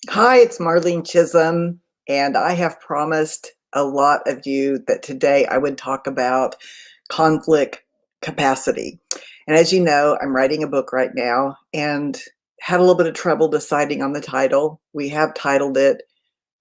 Hi, it's Marlene Chisholm, and I have promised a lot of you that today I would talk about conflict capacity. And as you know, I'm writing a book right now and had a little bit of trouble deciding on the title. We have titled it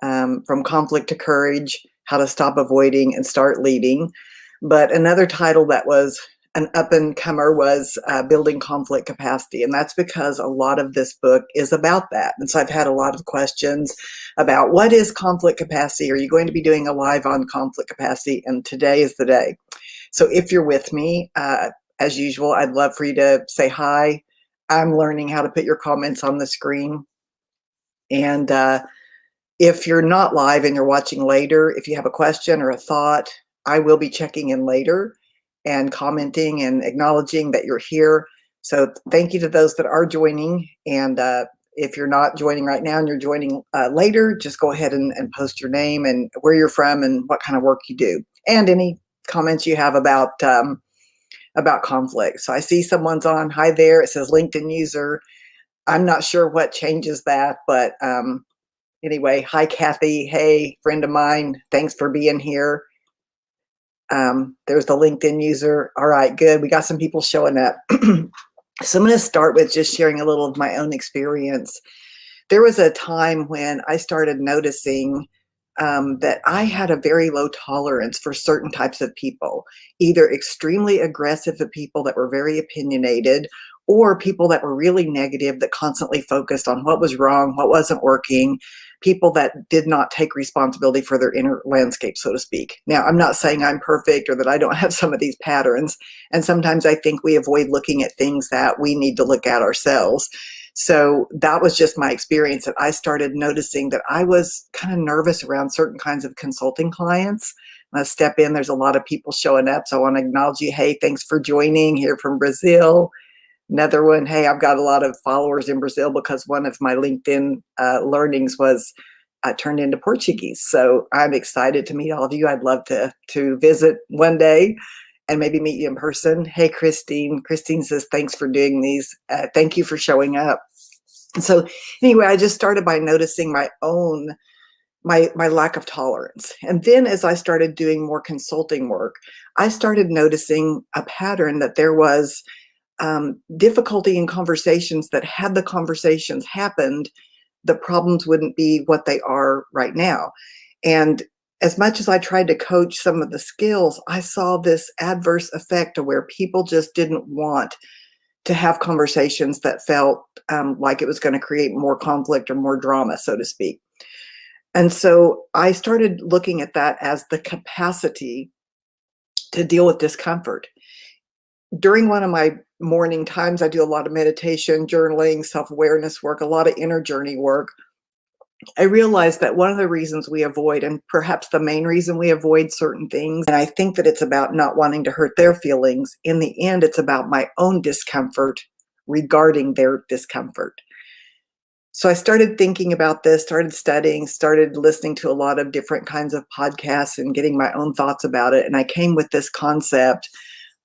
From Conflict to Courage, How to Stop Avoiding and Start Leading. But another title that was an up and comer was Building Conflict Capacity. And that's because a lot of this book is about that. And so I've had a lot of questions about what is conflict capacity? Are you going to be doing a live on conflict capacity? And today is the day. So if you're with me, as usual, I'd love for you to say hi. I'm learning how to put your comments on the screen. And if you're not live and you're watching later, if you have a question or a thought, I will be checking in later and commenting and acknowledging that you're here. So thank you to those that are joining. And if you're not joining right now and you're joining later, just go ahead and post your name and where you're from and what kind of work you do, and any comments you have about conflict. So I see someone's on. Hi there. It says LinkedIn user. I'm not sure what changes that, but anyway, hi, Kathy. Hey, friend of mine. Thanks for being here. There's the LinkedIn user. All right, good. We got some people showing up. So I'm going to start with just sharing a little of my own experience. There was a time when I started noticing that I had a very low tolerance for certain types of people, either extremely aggressive of people that were very opinionated, or people that were really negative that constantly focused on what was wrong, what wasn't working, people that did not take responsibility for their inner landscape, so to speak. Now, I'm not saying I'm perfect or that I don't have some of these patterns. And sometimes I think we avoid looking at things that we need to look at ourselves. So that was just my experience, that I started noticing that I was kind of nervous around certain kinds of consulting clients. I step in, there's a lot of people showing up. So I want to acknowledge you. Hey, thanks for joining here from Brazil. Another one, hey, I've got a lot of followers in Brazil because one of my LinkedIn learnings was turned into Portuguese. So I'm excited to meet all of you. I'd love to visit one day and maybe meet you in person. Hey, Christine. Christine says, thanks for doing these. Thank you for showing up. So anyway, I just started by noticing my own my lack of tolerance. And then as I started doing more consulting work, I started noticing a pattern that there was difficulty in conversations, that had the conversations happened, the problems wouldn't be what they are right now. And as much as I tried to coach some of the skills, I saw this adverse effect to where people just didn't want to have conversations that felt like it was going to create more conflict or more drama, so to speak. And so I started looking at that as the capacity to deal with discomfort. During one of my morning times, I do a lot of meditation, journaling, self-awareness work, a lot of inner journey work. I realized that one of the reasons we avoid, and perhaps the main reason we avoid certain things, and I think that it's about not wanting to hurt their feelings. In the end, it's about my own discomfort regarding their discomfort. So I started thinking about this, started studying, started listening to a lot of different kinds of podcasts and getting my own thoughts about it. And I came with this concept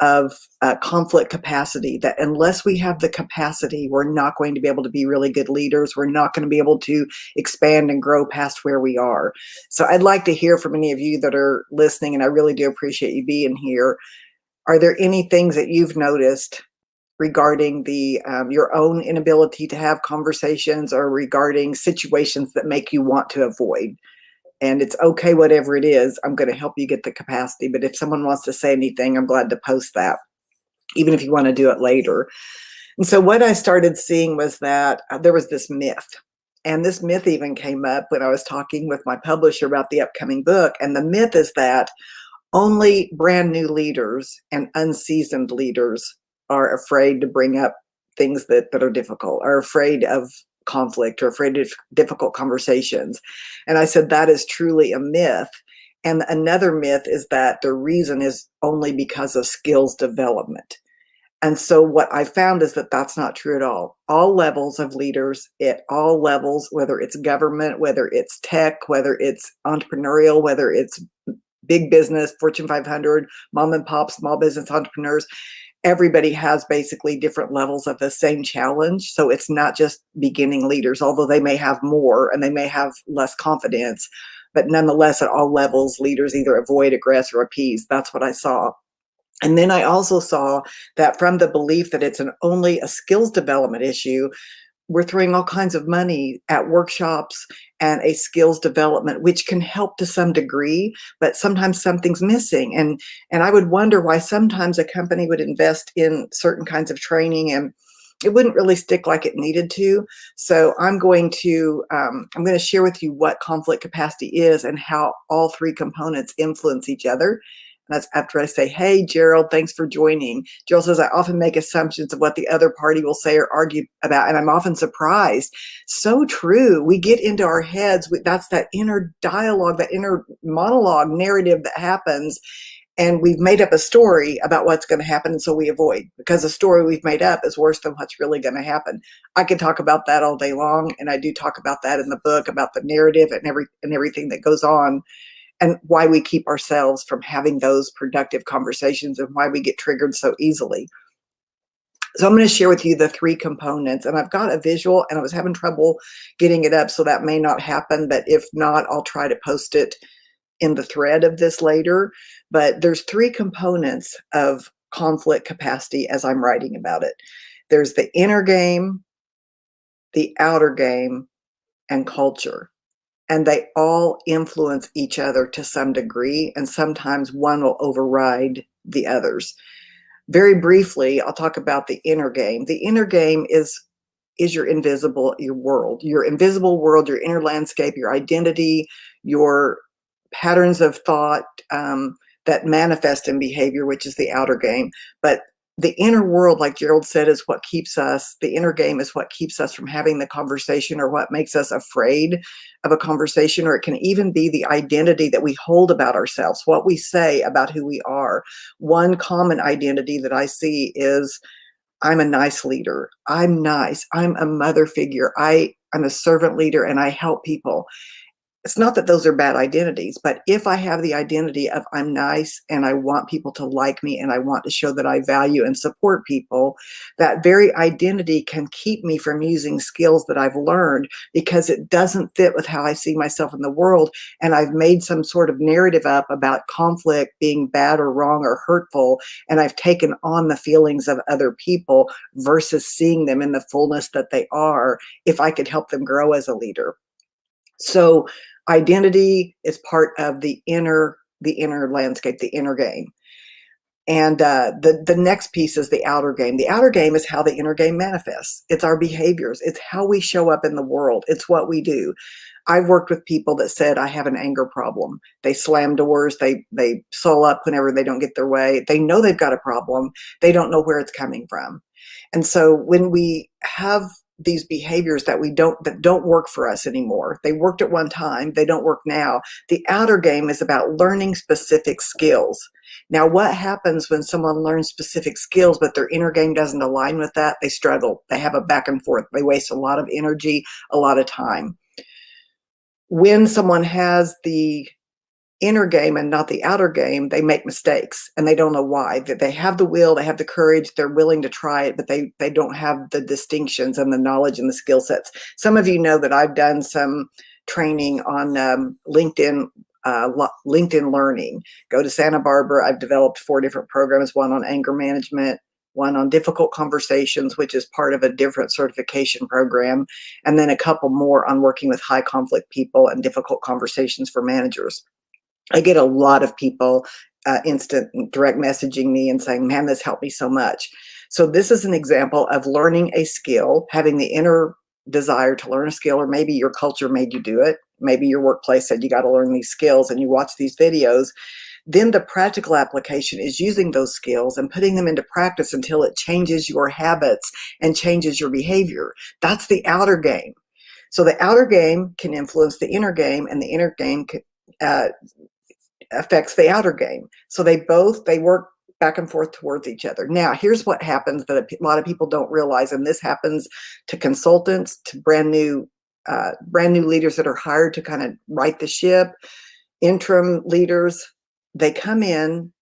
of conflict capacity, that unless we have the capacity, we're not going to be able to be really good leaders. We're not going to be able to expand and grow past where we are. So I'd like to hear from any of you that are listening, and I really do appreciate you being here. Are there any things that you've noticed regarding the your own inability to have conversations, or regarding situations that make you want to avoid? And it's okay, whatever it is, I'm going to help you get the capacity. But if someone wants to say anything, I'm glad to post that, even if you want to do it later. And so what I started seeing was that there was this myth. And this myth even came up when I was talking with my publisher about the upcoming book. And the myth is that only brand new leaders and unseasoned leaders are afraid to bring up things that are difficult, are afraid of conflict, or afraid of difficult conversations. And I said, that is truly a myth. And another myth is that the reason is only because of skills development. And so what I found is that that's not true at all. All levels of leaders, at all levels, whether it's government, whether it's tech, whether it's entrepreneurial, whether it's big business, Fortune 500, mom and pop, small business entrepreneurs, everybody has basically different levels of the same challenge. So it's not just beginning leaders, although they may have more and they may have less confidence, but nonetheless, at all levels, leaders either avoid, aggress, or appease. That's what I saw. And then I also saw that from the belief that it's only a skills development issue, we're throwing all kinds of money at workshops and a skills development, which can help to some degree, but sometimes something's missing. And I would wonder why sometimes a company would invest in certain kinds of training and it wouldn't really stick like it needed to. So I'm going to share with you what conflict capacity is and how all three components influence each other. That's after I say, hey, Gerald, thanks for joining. Gerald says, I often make assumptions of what the other party will say or argue about, and I'm often surprised. So true. We get into our heads. That's that inner dialogue, that inner monologue narrative that happens. And we've made up a story about what's going to happen, and so we avoid, because the story we've made up is worse than what's really going to happen. I could talk about that all day long, and I do talk about that in the book, about the narrative and everything that goes on, and why we keep ourselves from having those productive conversations and why we get triggered so easily. So I'm going to share with you the three components, and I've got a visual, and I was having trouble getting it up, so that may not happen, but if not, I'll try to post it in the thread of this later. But there's three components of conflict capacity as I'm writing about it. There's the inner game, the outer game, and culture. And they all influence each other to some degree, and sometimes one will override the others. Very briefly, I'll talk about the inner game. The inner game is your invisible world, your inner landscape, your identity, your patterns of thought that manifest in behavior, which is the outer game. But the inner world, like Gerald said, is what keeps us, the inner game is what keeps us from having the conversation, or what makes us afraid of a conversation, or it can even be the identity that we hold about ourselves, what we say about who we are. One common identity that I see is, I'm a nice leader. I'm nice. I'm a mother figure. I'm a servant leader and I help people. It's not that those are bad identities, but if I have the identity of I'm nice and I want people to like me and I want to show that I value and support people, that very identity can keep me from using skills that I've learned because it doesn't fit with how I see myself in the world. And I've made some sort of narrative up about conflict being bad or wrong or hurtful. And I've taken on the feelings of other people versus seeing them in the fullness that they are if I could help them grow as a leader. So identity is part of the inner landscape, the inner game. And the next piece is the outer game. The outer game is how the inner game manifests. It's our behaviors. It's how we show up in the world. It's what we do. I've worked with people that said, I have an anger problem. They slam doors. They soul up whenever they don't get their way. They know they've got a problem. They don't know where it's coming from. And so when we have these behaviors that don't work for us anymore, they worked at one time, they don't work now. The outer game is about learning specific skills. Now, what happens when someone learns specific skills, but their inner game doesn't align with that? They struggle. They have a back and forth. They waste a lot of energy, a lot of time. When someone has the inner game and not the outer game, they make mistakes and they don't know why. That they have the will, they have the courage, they're willing to try it, but they don't have the distinctions and the knowledge and the skill sets. Some of you know that I've done some training on LinkedIn Learning. Go to Santa Barbara. I've developed 4 different programs, one on anger management, one on difficult conversations, which is part of a different certification program, and then a couple more on working with high conflict people and difficult conversations for managers. I get a lot of people instant direct messaging me and saying, man, this helped me so much. So this is an example of learning a skill, having the inner desire to learn a skill, or maybe your culture made you do it. Maybe your workplace said you got to learn these skills and you watch these videos. Then the practical application is using those skills and putting them into practice until it changes your habits and changes your behavior. That's the outer game. So the outer game can influence the inner game, and the inner game can, affects the outer game. So they work back and forth towards each other. Now, here's what happens that a lot of people don't realize, and this happens to consultants, to brand new leaders that are hired to kind of right the ship, interim leaders. They come in,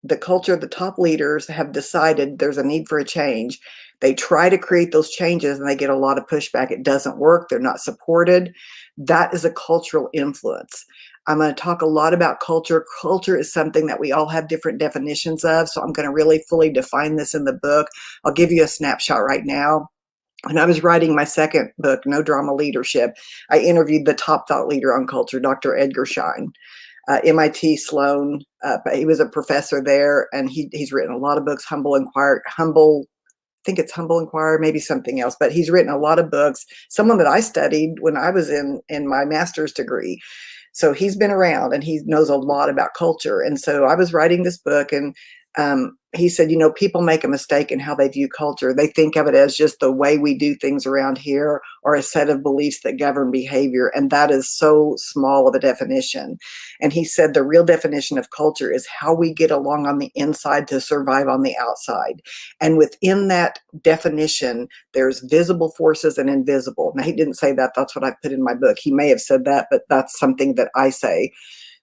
the culture, the top leaders have decided there's a need for a change. They try to create those changes and they get a lot of pushback. It doesn't work. They're not supported. That is a cultural influence. I'm going to talk a lot about culture. Culture is something that we all have different definitions of. So I'm going to really fully define this in the book. I'll give you a snapshot right now. When I was writing my second book, No Drama Leadership, I interviewed the top thought leader on culture, Dr. Edgar Schein. MIT Sloan, but he was a professor there, and he's written a lot of books. I think it's Humble Inquirer, maybe something else, but he's written a lot of books. Someone that I studied when I was in my master's degree. So he's been around and he knows a lot about culture. And so I was writing this book, and he said, people make a mistake in how they view culture. They think of it as just the way we do things around here, or a set of beliefs that govern behavior. And that is so small of a definition. And he said the real definition of culture is how we get along on the inside to survive on the outside. And within that definition, there's visible forces and invisible. Now, he didn't say that. That's what I put in my book. He may have said that, but that's something that I say.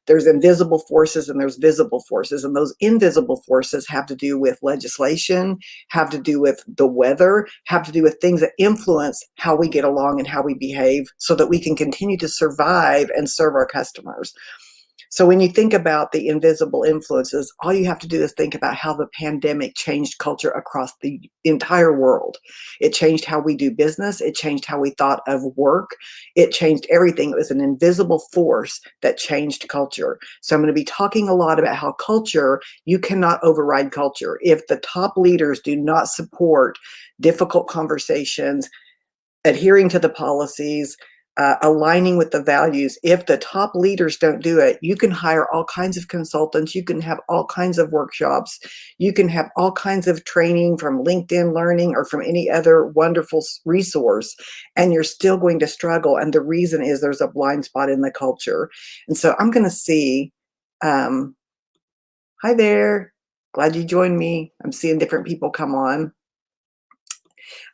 There's invisible forces and there's visible forces. And those invisible forces have to do with legislation, have to do with the weather, have to do with things that influence how we get along and how we behave so that we can continue to survive and serve our customers. So when you think about the invisible influences, all you have to do is think about how the pandemic changed culture across the entire world. It changed how we do business. It changed how we thought of work. It changed everything. It was an invisible force that changed culture. So I'm going to be talking a lot about how culture, you cannot override culture. If the top leaders do not support difficult conversations, adhering to the policies, aligning with the values. If the top leaders don't do it, you can hire all kinds of consultants. You can have all kinds of workshops. You can have all kinds of training from LinkedIn Learning or from any other wonderful resource, and you're still going to struggle. And the reason is there's a blind spot in the culture. And so I'm going to see, hi there. Glad you joined me. I'm seeing different people come on.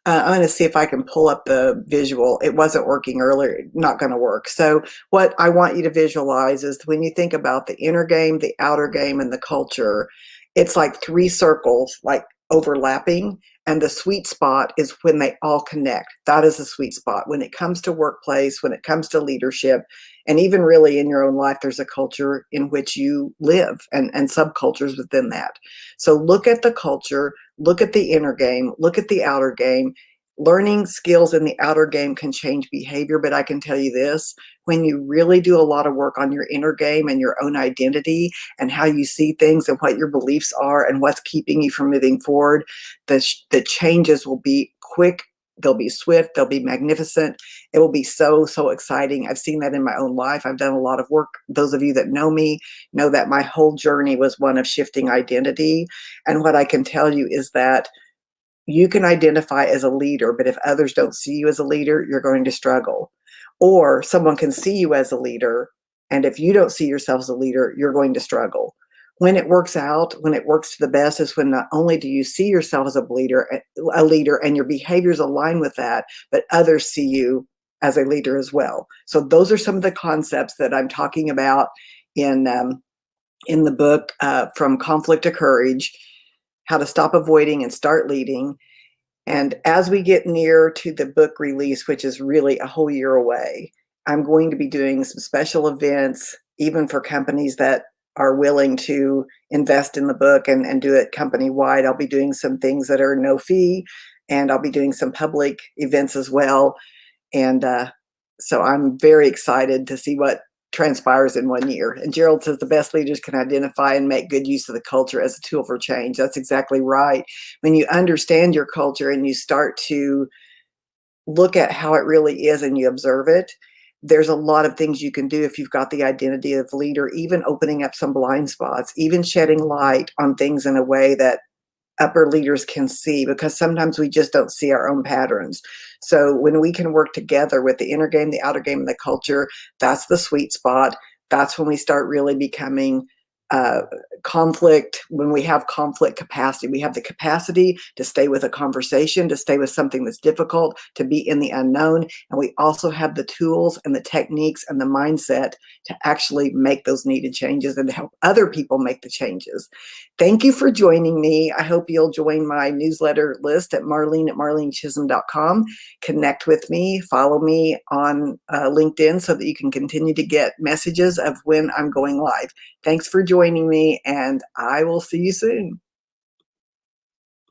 I'm going to see if I can pull up the visual. It wasn't working earlier, not going to work. So what I want you to visualize is when you think about the inner game, the outer game, and the culture, it's like three circles, like overlapping. And the sweet spot is when they all connect. That is the sweet spot. When it comes to workplace, when it comes to leadership, and even really in your own life, there's a culture in which you live and subcultures within that. So look at the culture, look at the inner game, look at the outer game. Learning skills in the outer game can change behavior, but I can tell you this, when you really do a lot of work on your inner game and your own identity and how you see things and what your beliefs are and what's keeping you from moving forward, the changes will be quick, they'll be swift, they'll be magnificent. It will be so, so exciting. I've seen that in my own life. I've done a lot of work. Those of you that know me know that my whole journey was one of shifting identity. And what I can tell you is that you can identify as a leader, but if others don't see you as a leader, you're going to struggle. Or someone can see you as a leader, and if you don't see yourself as a leader, you're going to struggle. When it works out, when it works to the best, is when not only do you see yourself as a leader, and your behaviors align with that, but others see you as a leader as well. So those are some of the concepts that I'm talking about in the book, From Conflict to Courage, How to Stop Avoiding and Start Leading. And as we get near to the book release, which is really a whole year away, I'm going to be doing some special events, even for companies that are willing to invest in the book and do it company-wide. I'll be doing some things that are no fee, and I'll be doing some public events as well. And so I'm very excited to see what transpires in 1 year. And Gerald says the best leaders can identify and make good use of the culture as a tool for change. That's exactly right. When you understand your culture and you start to look at how it really is and you observe it, there's a lot of things you can do if you've got the identity of leader, even opening up some blind spots, even shedding light on things in a way that upper leaders can see, because sometimes we just don't see our own patterns. So when we can work together with the inner game, the outer game, and the culture, that's the sweet spot. That's when we start really becoming uh, conflict, when we have conflict capacity. We have the capacity to stay with a conversation, to stay with something that's difficult, to be in the unknown. And we also have the tools and the techniques and the mindset to actually make those needed changes and to help other people make the changes. Thank you for joining me. I hope you'll join my newsletter list at marlene@marlenechisholm.com. Connect with me, follow me on LinkedIn so that you can continue to get messages of when I'm going live. Thanks for joining me, and I will see you soon.